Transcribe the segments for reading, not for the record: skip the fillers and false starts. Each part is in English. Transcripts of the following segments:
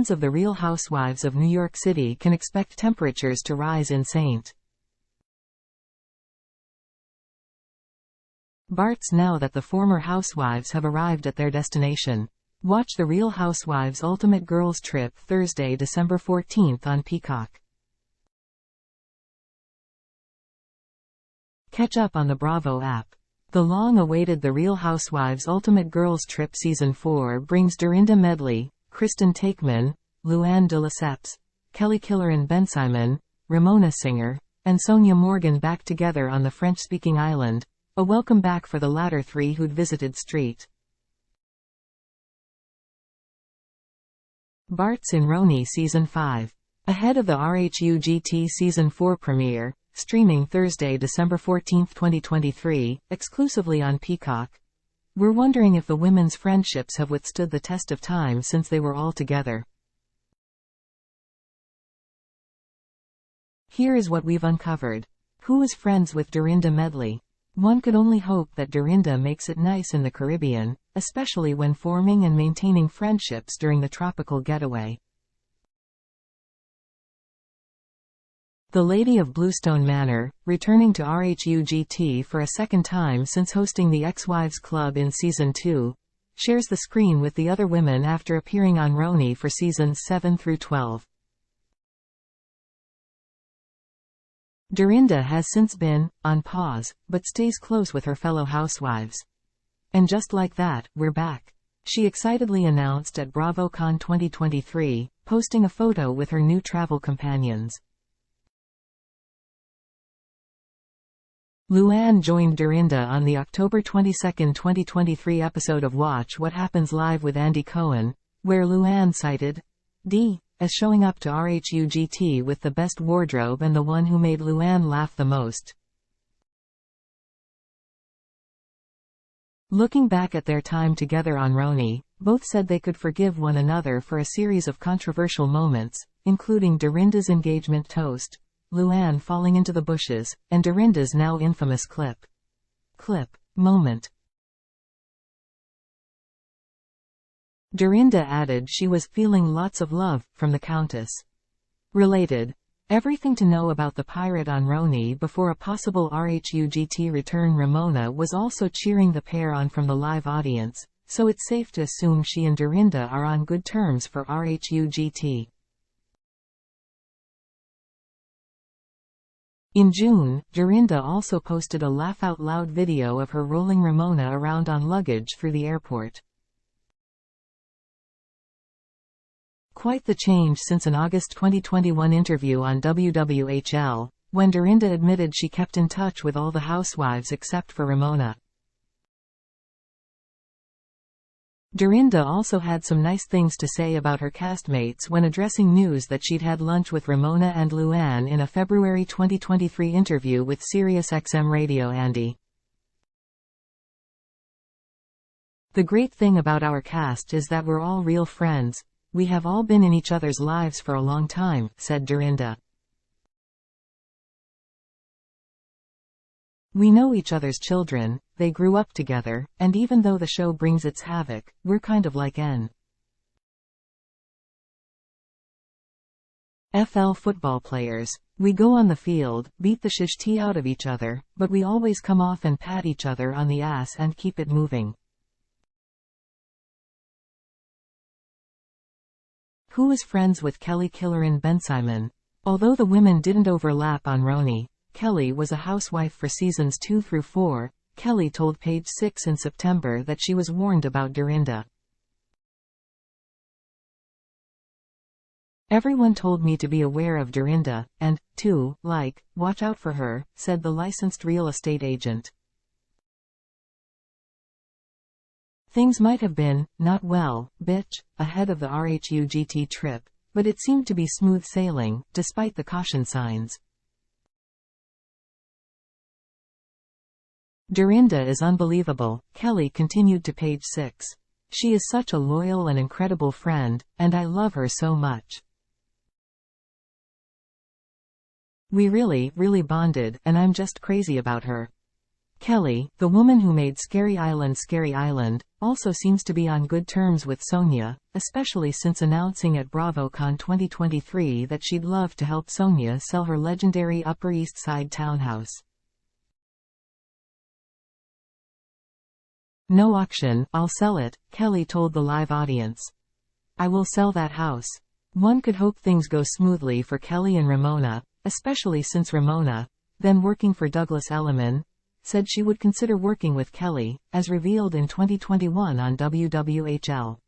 fans of The Real Housewives of New York City can expect temperatures to rise in St. Barts now that the former housewives have arrived at their destination. Watch The Real Housewives Ultimate Girls Trip Thursday, December 14th on Peacock. Catch up on the Bravo app. The long-awaited The Real Housewives Ultimate Girls Trip Season 4 brings Dorinda Medley, Kristen Taekman, Luann de Lesseps, Killoren Bensimon, Ramona Singer, and Sonja Morgan back together on the French-speaking island, a welcome back for the latter three who'd visited St. Barts in RHONY Season 5. Ahead of the RHUGT Season 4 premiere, streaming Thursday, December 14, 2023, exclusively on Peacock. We're wondering if the women's friendships have withstood the test of time since they were all together. Here is what we've uncovered. Who is friends with Dorinda Medley? One could only hope that Dorinda makes it nice in the Caribbean, especially when forming and maintaining friendships during the tropical getaway. The Lady of Bluestone Manor, returning to RHUGT for a second time since hosting the Ex-Wives Club in Season 2, shares the screen with the other women after appearing on RHONY for Seasons 7 through 12. Dorinda has since been on pause, but stays close with her fellow housewives. And just like that, we're back. She excitedly announced at BravoCon 2023, posting a photo with her new travel companions. Luann joined Dorinda on the October 22, 2023 episode of Watch What Happens Live with Andy Cohen, where Luann cited D as showing up to RHUGT with the best wardrobe and the one who made Luann laugh the most. Looking back at their time together on RHONY, both said they could forgive one another for a series of controversial moments, including Dorinda's engagement toast, Luann falling into the bushes, and Dorinda's now infamous moment. Dorinda added she was feeling lots of love from the Countess. Related. Everything to know about the pirate on RHONY before a possible RHUGT return. Ramona was also cheering the pair on from the live audience, so it's safe to assume she and Dorinda are on good terms for RHUGT. In June, Dorinda also posted a laugh-out-loud video of her rolling Ramona around on luggage through the airport. Quite the change since an August 2021 interview on WWHL, when Dorinda admitted she kept in touch with all the housewives except for Ramona. Dorinda also had some nice things to say about her castmates when addressing news that she'd had lunch with Ramona and Luann in a February 2023 interview with SiriusXM Radio Andy. The great thing about our cast is that we're all real friends. We have all been in each other's lives for a long time, said Dorinda. We know each other's children, they grew up together, and even though the show brings its havoc, we're kind of like NFL football players. We go on the field, beat the shish out of each other, but we always come off and pat each other on the ass and keep it moving. Who is friends with Killoren Bensimon? Although the women didn't overlap on RHONY, Kelly was a housewife for seasons 2 through 4. Kelly told Page 6 in September that she was warned about Dorinda. Everyone told me to be aware of Dorinda, and, to, watch out for her, said the licensed real estate agent. Things might have been, not well, bitch, ahead of the RHUGT trip, but it seemed to be smooth sailing, despite the caution signs. Dorinda is unbelievable, Kelly continued to Page 6. She is such a loyal and incredible friend, and I love her so much. We really bonded, and I'm just crazy about her. Kelly, the woman who made Scary Island, also seems to be on good terms with Sonja, especially since announcing at BravoCon 2023 that she'd love to help Sonja sell her legendary Upper East Side townhouse. "No auction, I'll sell it," Kelly told the live audience. "I will sell that house." One could hope things go smoothly for Kelly and Ramona, especially since Ramona, then working for Douglas Elliman, said she would consider working with Kelly, as revealed in 2021 on WWHL.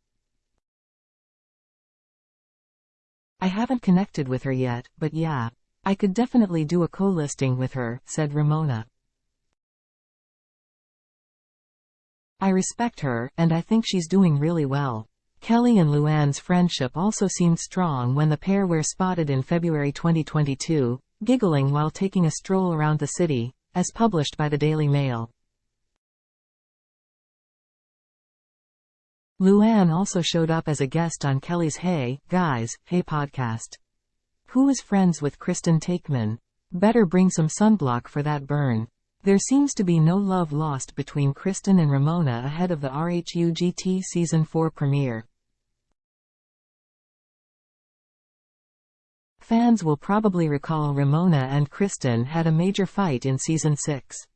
"I haven't connected with her yet, but yeah. I could definitely do a co-listing with her," said Ramona. "I respect her, and I think she's doing really well." Kelly and Luann's friendship also seemed strong when the pair were spotted in February 2022, giggling while taking a stroll around the city, as published by the Daily Mail. Luann also showed up as a guest on Kelly's Hey, Guys, Hey podcast. "Who is friends with Kristen Taekman? Better bring some sunblock for that burn." There seems to be no love lost between Kristen and Ramona ahead of the RHUGT Season 4 premiere. Fans will probably recall Ramona and Kristen had a major fight in Season 6.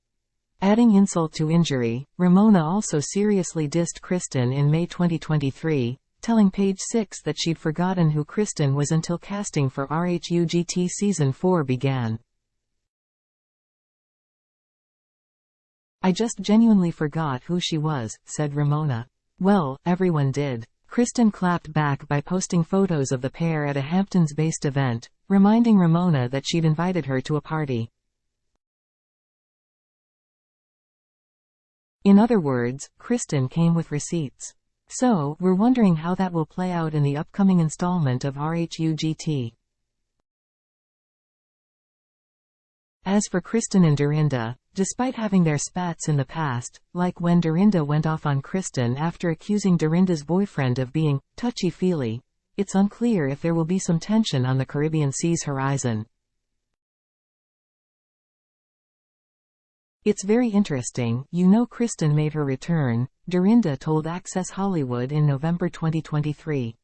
Adding insult to injury, Ramona also seriously dissed Kristen in May 2023, telling Page 6 that she'd forgotten who Kristen was until casting for RHUGT Season 4 began. "I just genuinely forgot who she was," said Ramona. "Well, everyone did." Kristen clapped back by posting photos of the pair at a Hamptons-based event, reminding Ramona that she'd invited her to a party. In other words, Kristen came with receipts. So, we're wondering how that will play out in the upcoming installment of RHUGT. As for Kristen and Dorinda, despite having their spats in the past, like when Dorinda went off on Kristen after accusing Dorinda's boyfriend of being touchy-feely, it's unclear if there will be some tension on the Caribbean Sea's horizon. "It's very interesting, Kristen made her return," Dorinda told Access Hollywood in November 2023.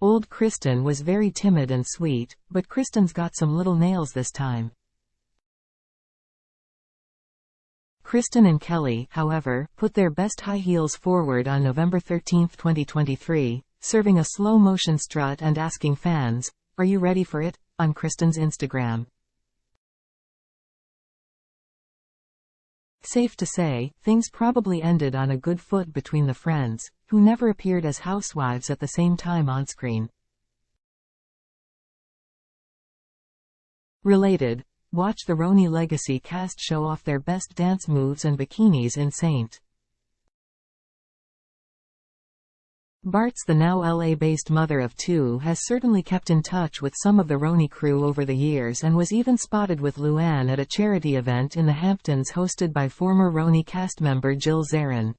"Old Kristen was very timid and sweet, but Kristen's got some little nails this time." Kristen and Kelly, however, put their best high heels forward on November 13, 2023, serving a slow-motion strut and asking fans, "Are you ready for it?" on Kristen's Instagram. Safe to say, things probably ended on a good foot between the friends, who never appeared as housewives at the same time on-screen. Related, watch the RHONY Legacy cast show off their best dance moves and bikinis in St. Barts, the now LA-based mother of two, has certainly kept in touch with some of the RHONY crew over the years and was even spotted with Luann at a charity event in the Hamptons hosted by former RHONY cast member Jill Zarin.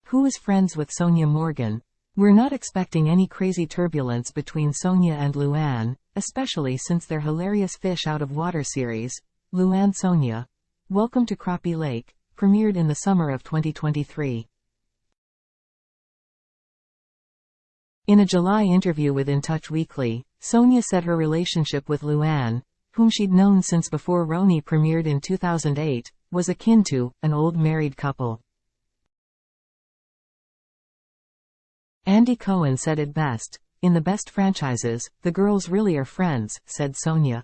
Who is friends with Sonja Morgan? We're not expecting any crazy turbulence between Sonja and Luann, especially since their hilarious Fish Out of Water series, Luann Sonja, Welcome to Crappie Lake, premiered in the summer of 2023. In a July interview with In Touch Weekly, Sonja said her relationship with Luann, whom she'd known since before RHONY premiered in 2008, was akin to an old married couple. Andy Cohen said it best, "In the best franchises, the girls really are friends," said Sonja.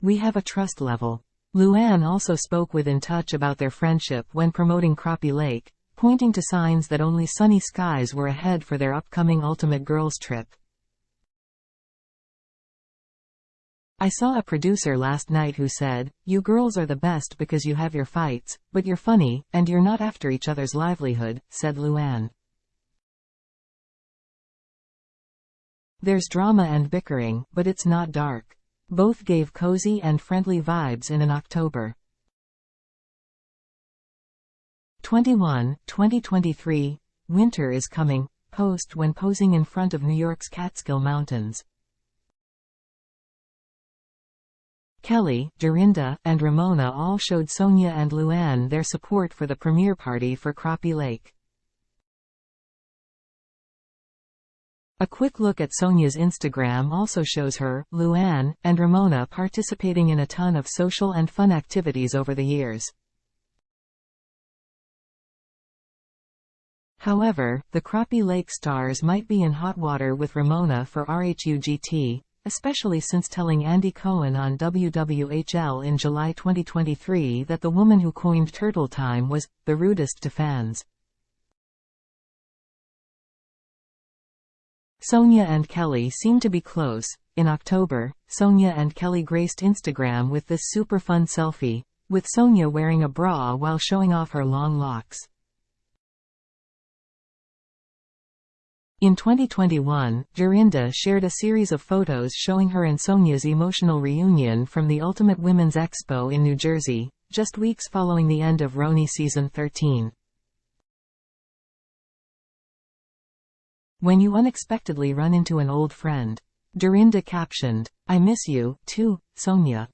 "We have a trust level." Luann also spoke with In Touch about their friendship when promoting Crappie Lake, pointing to signs that only sunny skies were ahead for their upcoming Ultimate Girls trip. "I saw a producer last night who said, 'You girls are the best because you have your fights, but you're funny, and you're not after each other's livelihood,'" said Luann. "There's drama and bickering, but it's not dark. Both gave cozy and friendly vibes in an October 21, 2023, winter is coming, post when posing in front of New York's Catskill Mountains. Kelly, Dorinda, and Ramona all showed Sonja and Luann their support for the premiere party for Crappie Lake. A quick look at Sonja's Instagram also shows her, Luann, and Ramona participating in a ton of social and fun activities over the years. However, the Crappie Lake stars might be in hot water with Ramona for RHUGT, especially since telling Andy Cohen on WWHL in July 2023 that the woman who coined Turtle Time was the rudest to fans. Sonja and Kelly seem to be close. In October, Sonja and Kelly graced Instagram with this super fun selfie, with Sonja wearing a bra while showing off her long locks. In 2021, Dorinda shared a series of photos showing her and Sonja's emotional reunion from the Ultimate Women's Expo in New Jersey, just weeks following the end of RHONY Season 13. When you unexpectedly run into an old friend. Dorinda captioned, "I miss you, too, Sonja."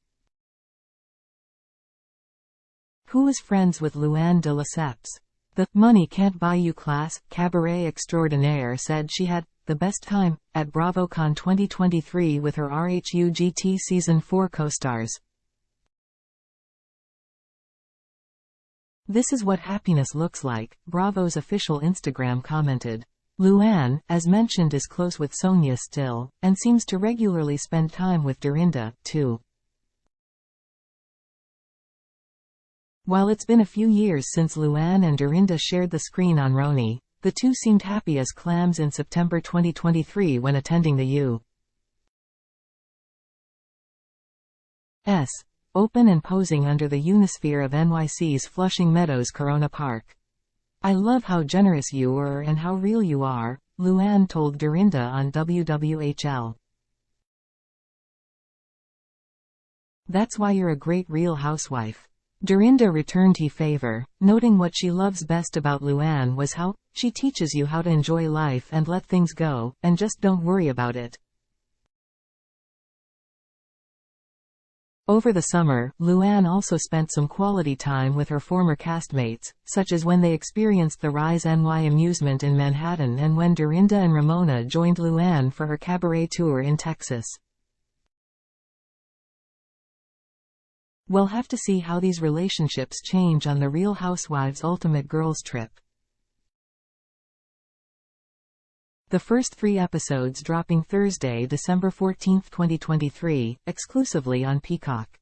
Who is friends with Luann de Lesseps? The "Money Can't Buy You" class, cabaret extraordinaire said she had the best time at BravoCon 2023 with her RHUGT Season 4 co-stars. "This is what happiness looks like," Bravo's official Instagram commented. Luann, as mentioned, is close with Sonja still, and seems to regularly spend time with Dorinda, too. While it's been a few years since Luann and Dorinda shared the screen on RHONY, the two seemed happy as clams in September 2023 when attending the U.S. Open and posing under the Unisphere of NYC's Flushing Meadows Corona Park. "I love how generous you were and how real you are," Luann told Dorinda on WWHL. "That's why you're a great Real Housewife." Dorinda returned the favor, noting what she loves best about Luann was how she teaches you how to enjoy life and let things go, and just don't worry about it. Over the summer, Luann also spent some quality time with her former castmates, such as when they experienced the Rise NY amusement in Manhattan and when Dorinda and Ramona joined Luann for her cabaret tour in Texas. We'll have to see how these relationships change on the Real Housewives Ultimate Girls Trip. The first 3 episodes dropping Thursday, December 14, 2023, exclusively on Peacock.